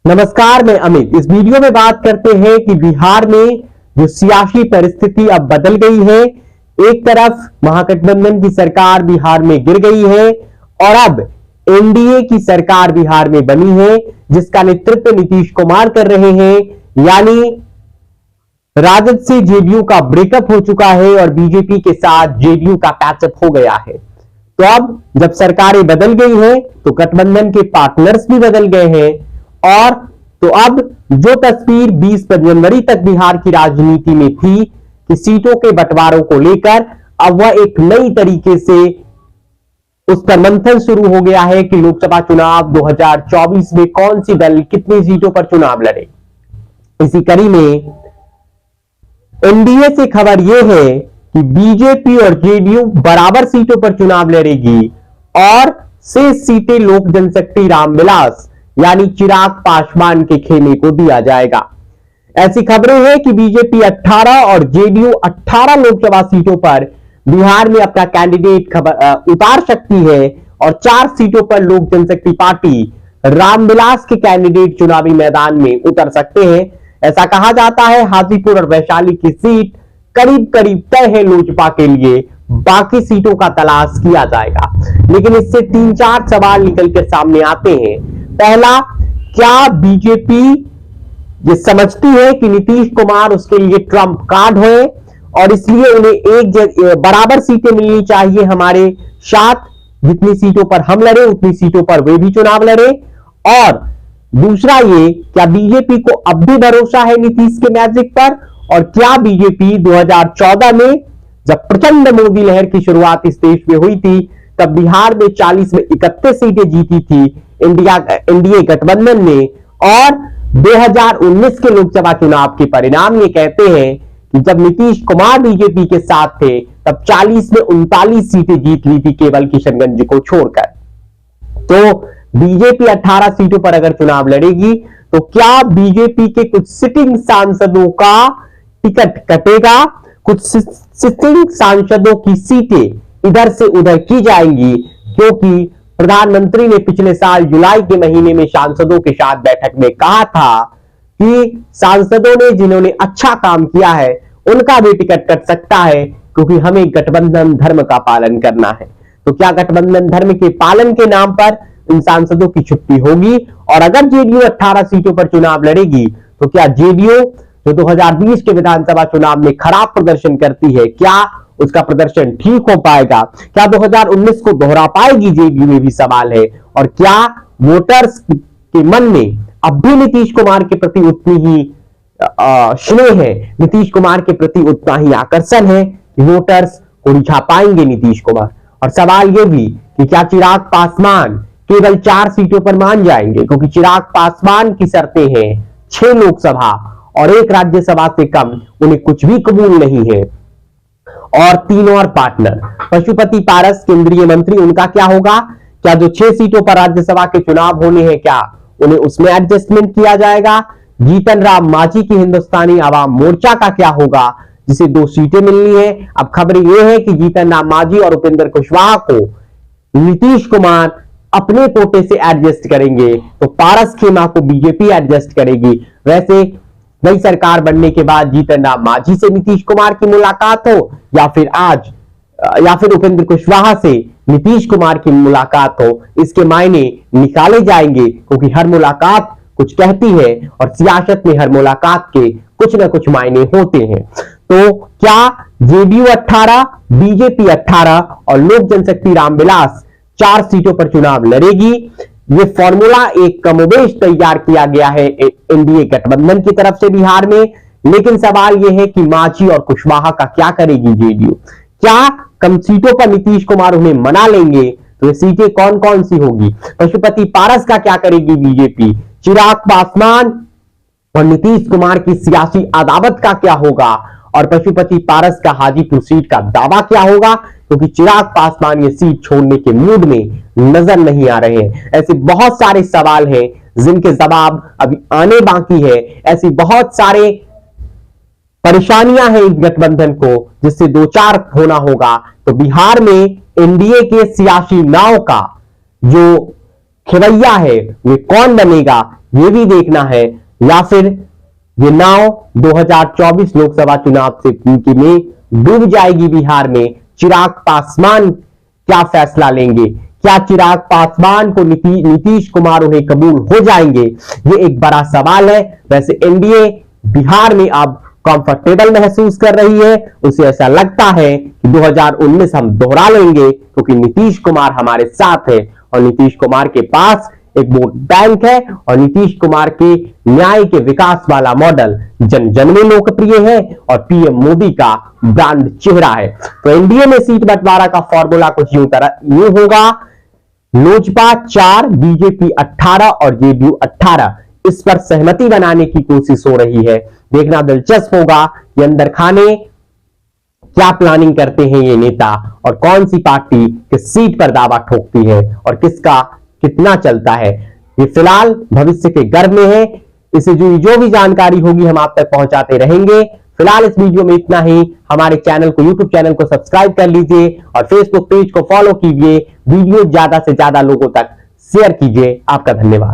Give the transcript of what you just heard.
नमस्कार, मैं अमित। इस वीडियो में बात करते हैं कि बिहार में जो सियासी परिस्थिति अब बदल गई है। एक तरफ महागठबंधन की सरकार बिहार में गिर गई है और अब एनडीए की सरकार बिहार में बनी है, जिसका नेतृत्व नीतीश कुमार कर रहे हैं। यानी राजद से जेडीयू का ब्रेकअप हो चुका है और बीजेपी के साथ जेडीयू का पैचअप हो गया है। तो अब जब सरकारें बदल गई हैं तो गठबंधन के पार्टनर्स भी बदल गए हैं और तो अब जो तस्वीर 20 जनवरी तक बिहार की राजनीति में थी कि सीटों के बंटवारों को लेकर, अब वह एक नई तरीके से उस पर मंथन शुरू हो गया है कि लोकसभा चुनाव 2024 में कौन सी दल कितनी सीटों पर चुनाव लड़े। इसी कड़ी में एनडीए से खबर यह है कि बीजेपी और जेडीयू बराबर सीटों पर चुनाव लड़ेगी और शेष सीटें लोक जनशक्ति रामविलास यानी चिराग पासवान के खेमे को दिया जाएगा। ऐसी खबरें हैं कि बीजेपी 18 और जेडीयू 18 लोकसभा सीटों पर बिहार में अपना कैंडिडेट उतार सकती है और 4 सीटों पर लोक जनशक्ति पार्टी रामविलास के कैंडिडेट चुनावी मैदान में उतर सकते हैं। ऐसा कहा जाता है हाजीपुर और वैशाली की सीट करीब करीब तय है लोजपा के लिए, बाकी सीटों का तलाश किया जाएगा। लेकिन इससे 3-4 सवाल निकल के सामने आते हैं। पहला, क्या बीजेपी ये समझती है कि नीतीश कुमार उसके लिए ट्रम्प कार्ड है और इसलिए उन्हें एक बराबर सीटें मिलनी चाहिए हमारे साथ, जितनी सीटों पर हम लड़े उतनी सीटों पर वे भी चुनाव लड़े। और दूसरा ये, क्या बीजेपी को अब भी भरोसा है नीतीश के मैजिक पर, और क्या बीजेपी 2014 में जब प्रचंड मोदी लहर की शुरुआत इस देश में हुई थी तब बिहार में 40 में 31 सीटें जीती थी एनडीए गठबंधन ने, और 2019 के लोकसभा चुनाव के परिणाम ये कहते हैं कि जब नीतीश कुमार बीजेपी के साथ थे तब 40 में 39 सीटें जीत ली थी केवल किशनगंज को छोड़कर। तो बीजेपी 18 सीटों पर अगर चुनाव लड़ेगी तो क्या बीजेपी के कुछ सिटिंग सांसदों का टिकट कटेगा, कुछ सिटिंग सांसदों की सीटें इधर से उधर की जाएंगी, क्योंकि प्रधानमंत्री ने पिछले साल जुलाई के महीने में सांसदों के साथ बैठक में कहा था कि सांसदों ने जिन्होंने अच्छा काम किया है उनका भी टिकट कट सकता है, क्योंकि हमें गठबंधन धर्म का पालन करना है। तो क्या गठबंधन धर्म के पालन के नाम पर इन सांसदों की छुट्टी होगी? और अगर जेडीयू 18 सीटों पर चुनाव लड़ेगी तो क्या जेडीयू जो 2020 के विधानसभा चुनाव में खराब प्रदर्शन करती है, क्या उसका प्रदर्शन ठीक हो पाएगा? क्या 2019 को दोहरा पाएगी जेडीयू में भी सवाल है। और क्या वोटर्स के मन में अब भी नीतीश कुमार के प्रति उतनी ही स्नेह है, नीतीश कुमार के प्रति उतना ही आकर्षण है कि वोटर्स को रिझा पाएंगे नीतीश कुमार? और सवाल यह भी कि क्या चिराग पासवान केवल 4 सीटों पर मान जाएंगे, क्योंकि चिराग पासवान की शर्तें हैं 6 लोकसभा और 1 राज्यसभा से कम उन्हें कुछ भी कबूल नहीं है। और 3 और पार्टनर, पशुपति पारस केंद्रीय मंत्री, उनका क्या होगा? क्या जो 6 सीटों पर राज्यसभा के चुनाव होने हैं क्या उन्हें उसमें एडजस्टमेंट किया जाएगा? जीतन राम मांझी की हिंदुस्तानी आवाम मोर्चा का क्या होगा, जिसे 2 सीटें मिलनी है? अब खबर यह है कि जीतन राम मांझी और उपेंद्र कुशवाहा को नीतीश कुमार अपने कोटे से एडजस्ट करेंगे तो पारस खेमा को बीजेपी एडजस्ट करेगी। वैसे नई सरकार बनने के बाद जीतन राम मांझी से नीतीश कुमार की मुलाकात हो या फिर उपेंद्र कुशवाहा से नीतीश कुमार की मुलाकात हो, इसके मायने निकाले जाएंगे, क्योंकि हर मुलाकात कुछ कहती है और सियासत में हर मुलाकात के कुछ ना कुछ मायने होते हैं। तो क्या जेडीयू 18, बीजेपी 18 और लोक जनशक्ति रामविलास 4 सीटों पर चुनाव लड़ेगी? ये फॉर्मूला एक कमोबेश तैयार किया गया है एनडीए गठबंधन की तरफ से बिहार में। लेकिन सवाल यह है कि मांझी और कुशवाहा का क्या करेगी जेडीयू? क्या कम सीटों पर नीतीश कुमार उन्हें मना लेंगे? तो ये सीटें कौन कौन सी होगी? पशुपति पारस का क्या करेगी बीजेपी? चिराग पासवान और नीतीश कुमार की सियासी अदावत का क्या होगा? और पशुपति पारस का हाजीपुर सीट का दावा क्या होगा? क्योंकि चिराग पासवान ये सीट छोड़ने के मूड में नजर नहीं आ रहे हैं। ऐसे बहुत सारे सवाल हैं जिनके जवाब अभी आने बाकी है। ऐसी बहुत सारे परेशानियां हैं इस गठबंधन को, जिससे 2-4 होना होगा। तो बिहार में एनडीए के सियासी नाव का जो खेवैया है वे कौन बनेगा, ये भी देखना है, या फिर ये नाव 2024 लोकसभा चुनाव से में डूब जाएगी बिहार में। चिराग पासवान क्या फैसला लेंगे? क्या चिराग पासवान को नीतीश कुमार उन्हें कबूल हो जाएंगे? ये एक बड़ा सवाल है। वैसे एनडीए बिहार में अब कंफर्टेबल महसूस कर रही है। उसे ऐसा लगता है कि 2019 हम दोहरा लेंगे, क्योंकि नीतीश कुमार हमारे साथ है और नीतीश कुमार के पास एक वोट बैंक है और नीतीश कुमार के न्याय के विकास वाला मॉडल जन जन में लोकप्रिय है और पीएम मोदी का ब्रांड चेहरा है। तो एनडीए में सीट बंटवारा का फॉर्मूला कुछ यूं होगा, लोजपा 4, बीजेपी 18 और जेडीयू 18। इस पर सहमति बनाने की कोशिश हो रही है। देखना दिलचस्प होगा कि अंदर खाने क्या प्लानिंग करते हैं ये नेता और कौन सी पार्टी किस सीट पर दावा ठोकती है और किसका कितना चलता है। ये फिलहाल भविष्य के गर्भ में है। इसे जो भी जानकारी होगी हम आप तक पहुंचाते रहेंगे। फिलहाल इस वीडियो में इतना ही। हमारे चैनल को, यूट्यूब चैनल को सब्सक्राइब कर लीजिए और फेसबुक पेज को फॉलो कीजिए। वीडियो ज्यादा से ज्यादा लोगों तक शेयर कीजिए। आपका धन्यवाद।